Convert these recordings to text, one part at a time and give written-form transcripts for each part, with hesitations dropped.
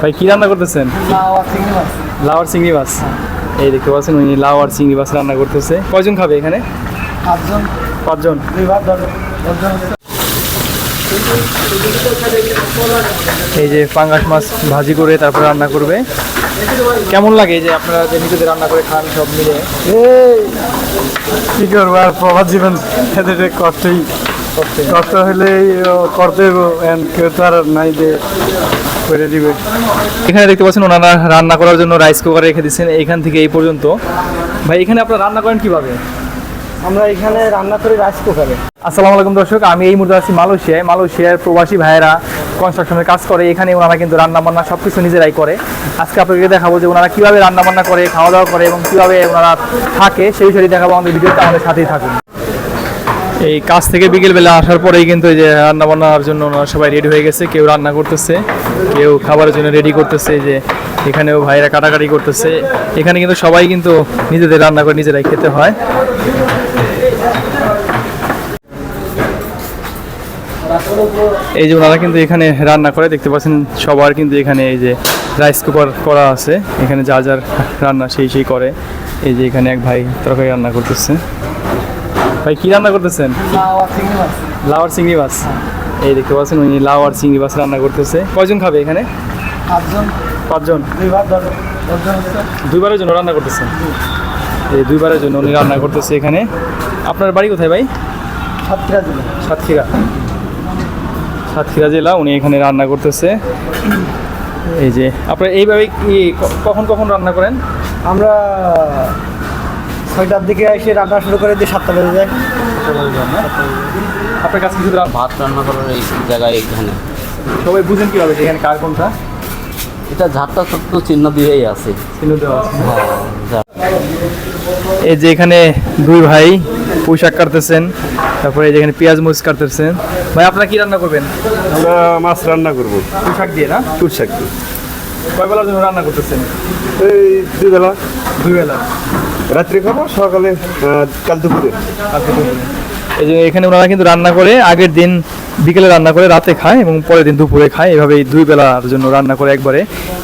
ভাই কি রান্না করতেছেন? লাউ আর চিংড়ি মাছ। এই দেখতে পাচ্ছেন উনি লাউ আর চিংড়ি মাছ রান্না করতেছে। কয়জন খাবে এখানে? 5 জন। এই যে পাঙ্গাস মাছ ভাজি করে তারপর রান্না করবে। কেমন লাগে এই যে আপনারা যে নিজেদের রান্না করে খান সব মিলে? কি করবো আর প্রভাত জীবন এদের কষ্ট হলে করতে কেউ তো আর নাই যে করে দিবে। এখানে দেখতে পাচ্ছেন ওনারা রান্না করার জন্য রাইস কুকার রেখে দিচ্ছেন এইখান থেকে এই পর্যন্ত। ভাই এখানে আপনারা রান্না করেন কিভাবে? আমরা এখানে রান্না করি রাইস কুকারে। আসসালামু আলাইকুম দর্শক, আমি এই মুহূর্তে আছি মালয়েশিয়ার প্রবাসী ভাইয়েরা কনস্ট্রাকশনের কাজ করে। এখানে ওনারা কিন্তু রান্না বান্না সব কিছু নিজেরাই করে। আজকে আপনাদেরকে দেখাবো যে ওনারা কীভাবে রান্না বান্না করে, খাওয়া দাওয়া করে এবং কীভাবে ওনারা থাকে সেই বিষয়টি দেখাবো। আমাদের ভিডিওটা আমাদের সাথেই থাকুন। এই কাজ থেকে বিকেলবেলা আসার পরেই কিন্তু এই যে রান্না বান্নার জন্য ওনারা সবাই রেডি হয়ে গেছে। কেউ রান্না করতেছে, কেউ খাবারের জন্য রেডি করতেছে। যে এখানেও ভাইরা কাটাকাটি করতেছে। এখানে কিন্তু সবাই কিন্তু নিজেদের রান্না করে নিজেরাই খেতে হয়। এই যে ওনারা কিন্তু এখানে রান্না করে, দেখতে পাচ্ছেন সবার কিন্তু এখানে এই যে রাইস কুকার করা আছে। এখানে যা যার রান্না সেই করে। এই যে এখানে এক ভাই তরকারি রান্না করতেছে। ভাই কি রান্না করতেছেন? লাউ আর চিংড়ি মাছ। এই দেখতে পাচ্ছেন উনি লাউ আর চিংড়ি মাছ রান্না করতেছে। কয়জন খাবে এখানে? 5 জন। দুইবারের জন্য রান্না করতেছেন। এই দুইবারের জন্য উনি রান্না করতেছে এখানে। আপনার বাড়ি কোথায় ভাই? সাতক্ষীরা জেলা। উনি এখানে রান্না করতেছে। এই যে আপনার এইভাবে কি কখন রান্না করেন? আমরা 6টার দিকে এসে রান্না শুরু করে দিয়ে 7টা বেজে যায়। আপনার কাছে কিছু ভাত রান্না করার এই জায়গায় এখানে সবাই বুঝেন কীভাবে এখানে কার কোনটা? এটা ঝাঁটটা সত্য চিহ্ন দিয়েই আছে। এই যে এখানে দুই ভাই পুঁই শাক কাটতেছেন, তারপরে এই যে এখানে পেঁয়াজ মরিচ কাটতেছেন। ভাই আপনারা কি রান্না করবেন? আমরা মাছ রান্না করবো পুঁই শাক দিয়ে না? পুঁই শাক দিয়ে। কয় বেলার জন্য রান্না করতেছেন? এই 2 বেলা। 2 বেলা। রাত্রে খাবো, সকালে কাল দুপুরে। এই যে এখানে ওনারা কিন্তু রান্না করে আগের দিন বিকেলে রান্না করে রাতে খায় এবং পরের দিন দুপুরে খায়। এভাবে 2 বেলার জন্য রান্না করে একবারে।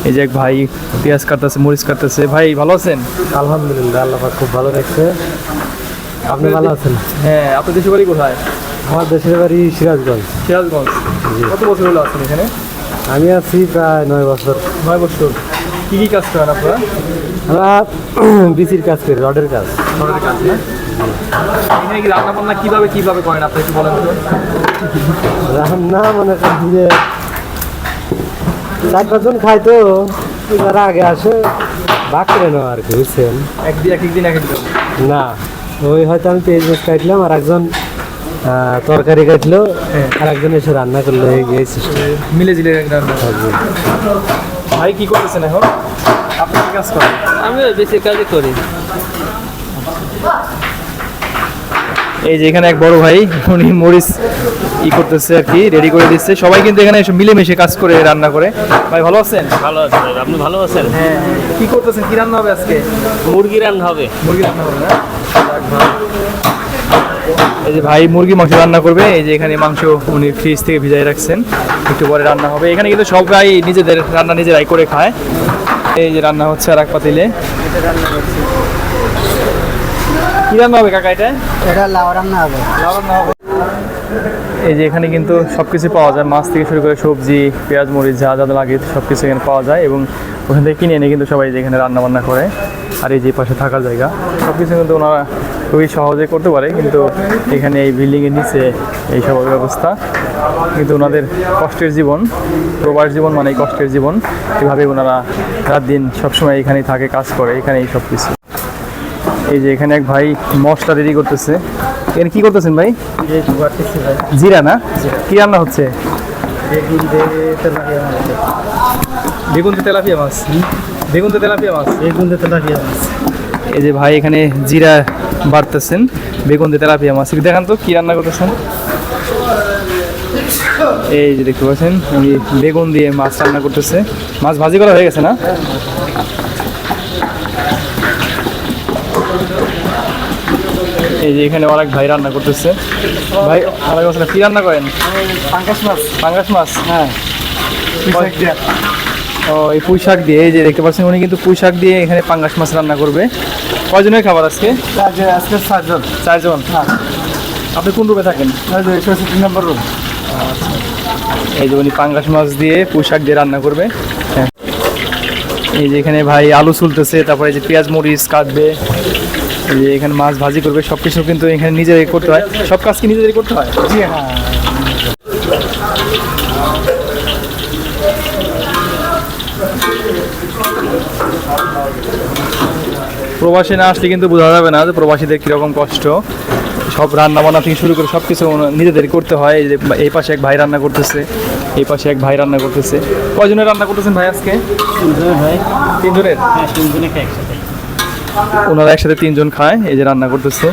এই যে এক ভাই পেঁয়াজ কাটতেছে, মরিচ কাটতেছে। ভাই ভালো আছেন? আলহামদুলিল্লাহ, আল্লাহ পাক খুব ভালো রাখছে। আপনি ভালো আছেন? হ্যাঁ। আপনার দেশের বাড়ি কোথায়? আমার দেশের বাড়ি সিরাজগঞ্জ। সিরাজগঞ্জ। কত বছর হলো আছেন এখানে? আমি আছি প্রায় 9 বছর। 9 বছর। কী কী কাজ করেন আপনারা? আমরা বিসির কাজ করি, রডের কাজ। রডের কাজ না? এখানে কি রান্না বান্না কীভাবে করেন আপনি একটু বলেন তো? রান্না মনে করেন যে 4-5 জন খায় তো যারা আগে আসে ভাগ করে নেওয়া আর কি, বুঝছেন? এক দিন না, ওই হয়তো আমি পেঁয়াজ মাছ কাটলাম আর একজন তরকারি কাটলো, আর একজন এসে রান্না করলো, হয়ে গিয়েছে মিলে জিলে রান্না। ভাই কি করতেছেন এখন? আপনি কি কাজ করেন? আমি বেশি কাজই করি। এই যে এখানে এক বড় ভাই, উনি মরিচ করতেছে আর কি, রেডি করে দিচ্ছে। সবাই কিন্তু এখানে এসে মিলেমিশে কাজ করে রান্না করে। ভাই ভালো আছেন? ভালো আছেন? আপনি ভালো আছেন? হ্যাঁ। কি করতেছেন? কি রান্না হবে আজকে? মুরগি রান্না হবে। মুরগি রান্না হবে না? এই যে ভাই মুরগি মাংস রান্না করবে। এই যে এখানে মাংস উনি ফ্রিজ থেকে ভিজাই রাখছেন, একটু পরে রান্না হবে। এখানে কিন্তু সবাই নিজেদের রান্না নিজেরাই করে খায়। এই যে রান্না হচ্ছে আর এক পাতিলে। কি রান্না হবে কাকা এটা? এটা লাউ রান্না হবে। এই যে এখানে কিন্তু সব কিছু পাওয়া যায়, মাছ থেকে শুরু করে সবজি, পেঁয়াজ মরিচ যা যা লাগে সব কিছু এখানে পাওয়া যায় এবং ওখান থেকে কিনে এনে কিন্তু সবাই এখানে রান্না বান্না করে। আর এই যে পাশে থাকার জায়গা সব কিছু কিন্তু ওনারা খুবই সহজে করতে পারে। কিন্তু এখানে এই বিল্ডিংয়ের নিচে এই সব ব্যবস্থা, কিন্তু ওনাদের কষ্টের জীবন, প্রবাস জীবন মানে কষ্টের জীবন। এভাবে ওনারা রাত দিন সবসময় এখানেই থাকে, কাজ করে এখানেই সব কিছু। এই যে এখানে এক ভাই মশলা রেডি করতেছে। এখানে কি করতেছেন ভাই? জিরা না? কি রান্না হচ্ছে? বেগুন দিয়ে তেলাপিয়া মাছ। এই যে ভাই এখানে জিরা বাড়তেছেন, বেগুন দিয়ে তেলাপিয়া মাছ। দেখান তো কি রান্না করতেছেন। এই যে দেখতে পাচ্ছেন উনি বেগুন দিয়ে মাছ রান্না করতেছে। মাছ ভাজি করা হয়ে গেছে না? এই যে এখানে অনেক ভাই রান্না করতেছে। ভাই আলাদা কি রান্না করেন? পাঙ্গাস মাছ। পাঙ্গাস মাছ? হ্যাঁ। ও এই পুঁই শাক দিয়ে, এই যে দেখতে পাচ্ছেন উনি কিন্তু পুঁই শাক দিয়ে এখানে পাঙ্গাস মাছ রান্না করবে। কয়জনের খাবার আজকে? আজকে 4 জন। 4 জন। হ্যাঁ, আপনি কোন রুমে থাকেন? 163 নম্বর রুম। এই যে উনি পাঙ্গাস মাছ দিয়ে পুঁই শাক দিয়ে রান্না করবে। হ্যাঁ, এই যে এখানে ভাই আলু ছুলতেছে, তারপরে এই যে পেঁয়াজ মরিচ কাটবে, এই যে এখানে মাছ ভাজি করবে। সব কিছু কিন্তু এখানে নিজেরাই করতে হয়। সব কাজ কি নিজেদেরই করতে হয়? জি হ্যাঁ। প্রবাসী না আসলে কিন্তু বোঝা যাবে না যে প্রবাসীদের কীরকম কষ্ট। সব রান্না বান্না থেকে শুরু করে সব কিছু নিজেদের করতে হয়। এই যে এই পাশে এক ভাই রান্না করতেছে, এই পাশে এক ভাই রান্না করতেছে। কয়জনের রান্না করতেছেন ভাই আজকে? 3 জন ভাই। 3 জনের? হ্যাঁ, 3 জনে খাই একসাথে। ওনারা একসাথে 3 জন খায়। এই যে রান্না করতেছে।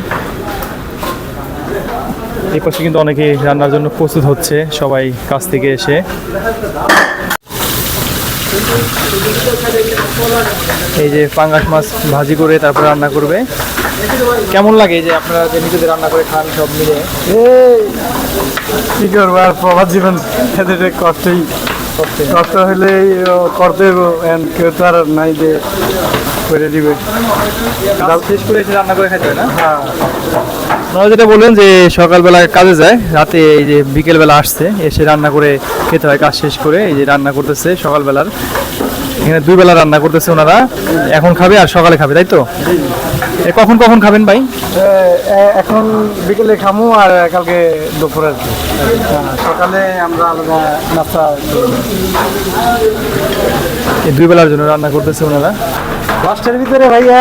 এই পাশে কিন্তু অনেকে রান্নার জন্য প্রস্তুত হচ্ছে, সবাই কাছ থেকে এসে। এই যে পাঙ্গাস মাছ ভাজি করে তারপর রান্না করবে। কেমন লাগে এই যে আপনারা যে নিজেদের রান্না করে খান সব মিলে? এই কি করবো আর, প্রবাস জীবন এদের কষ্টই। কষ্ট হলে করতে কেউ তো আর নাই যে করে দিবে। কাজ শেষ করে এসে রান্না করে খাইতে হয় না? হ্যাঁ, আপনারা যেটা বললেন যে সকালবেলা কাজে যায়, রাতে এই যে বিকেলবেলা আসছে, এসে রান্না করে খেতে হয় কাজ শেষ করে। এই যে রান্না করতেছে সকালবেলার, এখানে 2 বেলা রান্না করতেছে ওনারা। এখন খাবে আর সকালে খাবে, তাই তো? কখন কখন খাবেন ভাই? এখন বিকেলে খামু আর কালকে দুপুরে আর কি। সকালে আমরা আলাদা নাস্তা। এই 2 বেলার জন্য রান্না করতেছে ওনারা। 10টার ভিতরে ভাইয়া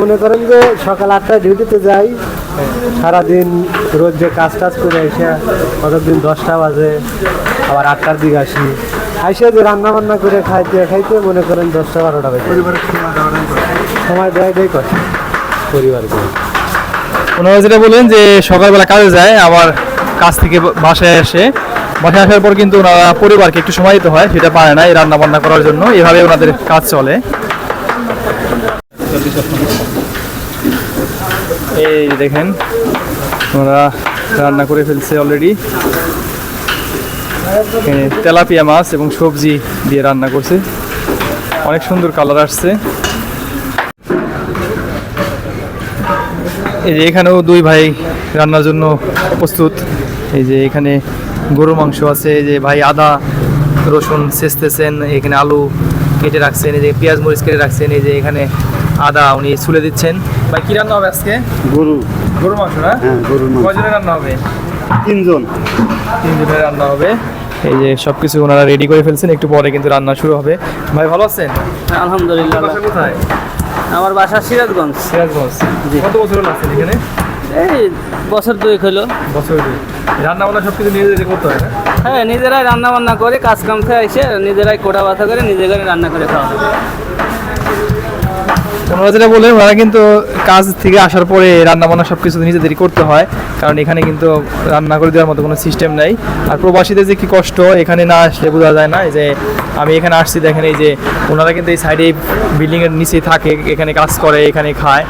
মনে করেন যে সকাল 8টায় ডিউটিতে যাই, সারাদিন রোজ যে কাজ টাজ করে এসে কতদিন 10টা বাজে, আবার 8টার দিকে আসি, আইসে যে রান্না বান্না করে খাইতে খাইতে মনে করেন 10টা 12টা বাজে। পরিবারের সময় দেয় কষ্ট পরিবারকে। ওনারা যেটা বলেন যে সকালবেলা কাজে যায়, আবার কাজ থেকে বাসায় আসে, বাসায় আসার পর কিন্তু ওনারা পরিবারকে একটু সময় দিতে হয়, সেটা পারে না এই রান্না বান্না করার জন্য। এভাবে ওনাদের কাজ চলে। এই দেখেন ওনারা রান্না করে ফেলছে অলরেডি। তেলাপিয়া মাছ এবং সবজি দিয়ে রান্না করছে, অনেক সুন্দর কালার আসছে। এই যে এখানেও 2 ভাই রান্নার জন্য প্রস্তুত। এই যে এখানে গরুর মাংস আছে, এই যে ভাই আদা রসুন ছেঁচতেছেন, এখানে আলু কেটে রাখছেন, এই যে পেঁয়াজ মরিচ কেটে রাখছেন, এই যে এখানে আদা উনি ছুলে দিচ্ছেন। ভাই কি রান্না হবে আজকে? গরুর মাংস না? হ্যাঁ, গরুর মাংস। কয়জনের রান্না হবে? 3 জন। 3 জনের রান্না হবে। এই যে সবকিছু ওনারা রেডি করে ফেলছেন, একটু পরে কিন্তু রান্না শুরু হবে। ভাই ভালো আছেন? আলহামদুলিল্লাহ। বাসা কোথায়? আমার বাসা সিরাজগঞ্জ। সিরাজগঞ্জ। কত বছর হলো আছেন এখানে? এই বছর 2 হলো। বছর 2। রান্না বান্না সবকিছু নিজেদের করতে হয় না? হ্যাঁ, নিজেরাই রান্না বান্না করে কাজ কাম থেকে এসে নিজেরাই কোটা বাছা করে নিজেরাই রান্না করে খাওয়া হয়। ওনারা যেটা বললেন, ওনারা কিন্তু কাজ থেকে আসার পরে রান্না বান্না সব কিছু নিজেদেরই করতে হয়, কারণ এখানে কিন্তু রান্না করে দেওয়ার মতো কোনো সিস্টেম নাই। আর প্রবাসীদের যে কী কষ্ট, এখানে না আসলে বোঝা যায় না। এই যে আমি এখানে আসছি, দেখেন এই যে ওনারা কিন্তু এই সাইডে বিল্ডিংয়ের নিচেই থাকে, এখানে কাজ করে, এখানে খায়।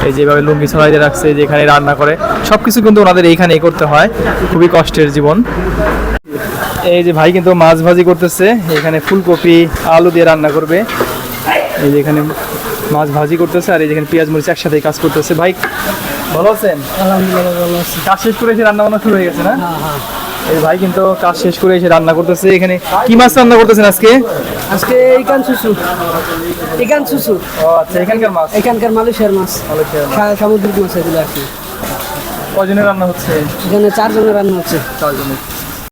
এই যেভাবে লুঙ্গি ছড়াই দিয়ে রাখছে, যে এখানে রান্না করে, সব কিছু কিন্তু ওনাদের এইখানেই করতে হয়। খুবই কষ্টের জীবন। এই যে ভাই কিন্তু মাছ ভাজি করতেছে, এখানে ফুলকপি আলু দিয়ে রান্না করবে। এই যে এখানে মাছ ভাজি করতেছে, আর এই যেখানে পেঁয়াজ মরিচ একসাথে কাজ করতেছে। ভাই ভালো আছেন? আলহামদুলিল্লাহ ভালো আছি। কাজ শেষ করে এসে রান্না বান্না শুরু হয়ে গেছে না? এই ভাই কিন্তু কাজ শেষ করে এসে রান্না করতেছে। এখানে কি মাছ রান্না করতেছেন আজকে? আজকে ইকান সুসু। ও আচ্ছা, এখানকার মাছ? এখানকার মালয়েশিয়ার মাছ, মালয়েশিয়ার মাছ। সামুদ্রিক মাছ এগুলো আর কি। কজনের রান্না হচ্ছে? এখানে 4 জনের রান্না হচ্ছে। 4 জনের।